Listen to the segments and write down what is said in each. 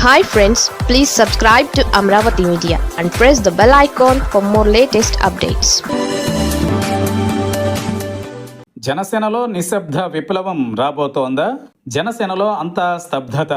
Hi friends, please subscribe to Amravati Media and press the bell icon for more latest updates. జనసేనలో నిశ్శబ్ద విప్లవం రాబోతోందా? జనసేనలో అంతా స్తబ్దత,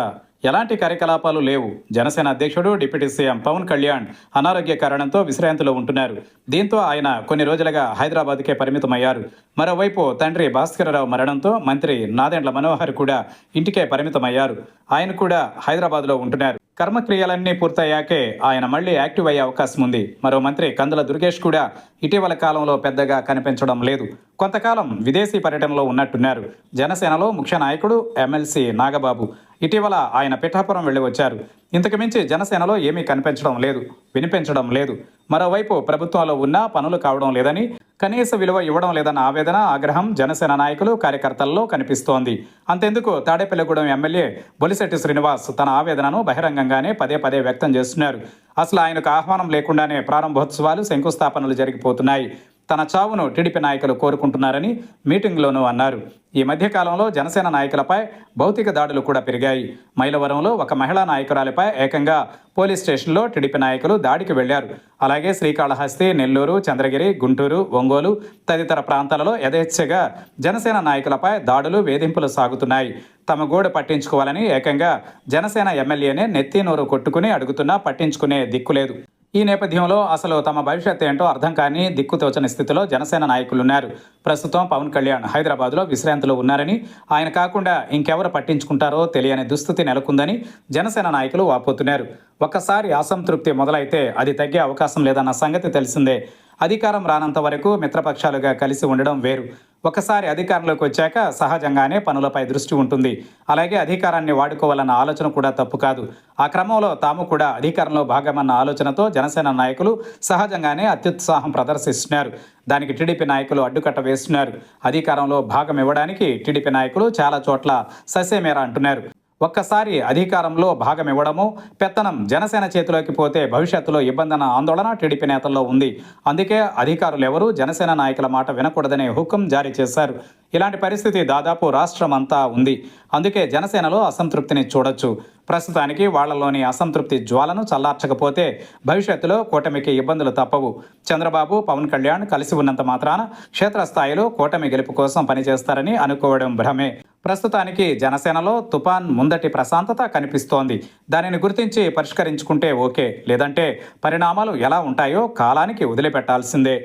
ఎలాంటి కార్యకలాపాలు లేవు. జనసేన అధ్యక్షుడు డిప్యూటీ సీఎం పవన్ కళ్యాణ్ అనారోగ్య కారణంతో విశ్రాంతిలో ఉంటున్నారు. దీంతో ఆయన కొన్ని రోజులుగా హైదరాబాద్కే పరిమితమయ్యారు. మరోవైపు తండ్రి భాస్కరరావు మరణంతో మంత్రి నాదెండ్ల మనోహర్ కూడా ఇంటికే పరిమితమయ్యారు. ఆయన కూడా హైదరాబాద్లో ఉంటున్నారు. కర్మక్రియలన్నీ పూర్తయ్యాకే ఆయన మళ్లీ యాక్టివ్ అయ్యే అవకాశం ఉంది. మరో మంత్రి కందుల దుర్గేష్ కూడా ఇటీవల కాలంలో పెద్దగా కనిపించడం లేదు. కొంతకాలం విదేశీ పర్యటనలో ఉన్నట్టున్నారు. జనసేనలో ముఖ్య నాయకుడు ఎమ్మెల్సీ నాగబాబు ఇటీవల ఆయన పిఠాపురం వెళ్లి వచ్చారు. ఇంతకు మించి జనసేనలో ఏమీ కనిపించడం లేదు, వినిపించడం లేదు. మరోవైపు ప్రభుత్వంలో ఉన్నా పనులు కావడం లేదని, కనీస విలువ ఇవ్వడం లేదన్న ఆవేదన, ఆగ్రహం జనసేన నాయకులు కార్యకర్తల్లో కనిపిస్తోంది. అంతెందుకు తాడేపల్లిగూడెం ఎమ్మెల్యే బొలిశెట్టి శ్రీనివాస్ తన ఆవేదనను బహిరంగంగానే పదే పదే వ్యక్తం చేస్తున్నారు. అసలు ఆయనకు ఆహ్వానం లేకుండానే ప్రారంభోత్సవాలు, శంకుస్థాపనలు జరిగిపోతున్నాయి. తన చావును టీడీపీ నాయకులు కోరుకుంటున్నారని మీటింగ్లోనూ అన్నారు. ఈ మధ్యకాలంలో జనసేన నాయకులపై భౌతిక దాడులు కూడా పెరిగాయి. మైలవరంలో ఒక మహిళా నాయకురాలిపై ఏకంగా పోలీస్ స్టేషన్లో టీడీపీ నాయకులు దాడికి వెళ్లారు. అలాగే శ్రీకాళహస్తి, నెల్లూరు, చంద్రగిరి, గుంటూరు, ఒంగోలు తదితర ప్రాంతాలలో యథేచ్ఛగా జనసేన నాయకులపై దాడులు, వేధింపులు సాగుతున్నాయి. తమ గోడు పట్టించుకోవాలని ఏకంగా జనసేన ఎమ్మెల్యేనే నెత్తి నోరు కొట్టుకుని అడుగుతున్నా పట్టించుకునే దిక్కులేదు. ఈ నేపథ్యంలో అసలు తమ భవిష్యత్ ఏంటో అర్థం కాని, దిక్కుతోచని స్థితిలో జనసేన నాయకులున్నారు. ప్రస్తుతం పవన్ కళ్యాణ్ హైదరాబాద్లో విశ్రాంతిలో ఉన్నారని, ఆయన కాకుండా ఇంకెవరు పట్టించుకుంటారో తెలియని దుస్థితి నెలకొందని జనసేన నాయకులు వాపోతున్నారు. ఒక్కసారి అసంతృప్తి మొదలైతే అది తగ్గే అవకాశం లేదన్న సంగతి తెలిసిందే. అధికారం రానంత వరకు మిత్రపక్షాలుగా కలిసి ఉండడం వేరు. ఒకసారి అధికారంలోకి వచ్చాక సహజంగానే పనులపై దృష్టి ఉంటుంది. అలాగే అధికారాన్ని వాడుకోవాలన్న ఆలోచన కూడా తప్పు కాదు. ఆ క్రమంలో తాము కూడా అధికారంలో భాగమన్న ఆలోచనతో జనసేన నాయకులు సహజంగానే అత్యుత్సాహం ప్రదర్శిస్తున్నారు. దానికి టీడీపీ నాయకులు అడ్డుకట్ట వేస్తున్నారు. అధికారంలో భాగం ఇవ్వడానికి టీడీపీ నాయకులు చాలా చోట్ల ససేమేర అంటున్నారు. ఒక్కసారి అధికారంలో భాగం ఇవ్వడము, పెత్తనం జనసేన చేతిలోకి పోతే భవిష్యత్తులో ఇబ్బందన్న ఆందోళన టీడీపీ నేతల్లో ఉంది. అందుకే అధికారులు ఎవరూ జనసేన నాయకుల మాట వినకూడదనే హుకుం జారీ చేశారు. ఇలాంటి పరిస్థితి దాదాపు రాష్ట్రం అంతా ఉంది. అందుకే జనసేనలో అసంతృప్తిని చూడొచ్చు. ప్రస్తుతానికి వాళ్లలోని అసంతృప్తి జ్వాలను చల్లార్చకపోతే భవిష్యత్తులో కూటమికి ఇబ్బందులు తప్పవు. చంద్రబాబు, పవన్ కళ్యాణ్ కలిసి ఉన్నంత మాత్రాన క్షేత్రస్థాయిలో కూటమి గెలుపు కోసం పనిచేస్తారని అనుకోవడం భ్రమే. ప్రస్తుతానికి జనసేనలో తుఫాన్ ముందటి ప్రశాంతత కనిపిస్తోంది. దానిని గుర్తించి పరిష్కరించుకుంటే ఓకే, లేదంటే పరిణామాలు ఎలా ఉంటాయో కాలానికి వదిలిపెట్టాల్సిందే.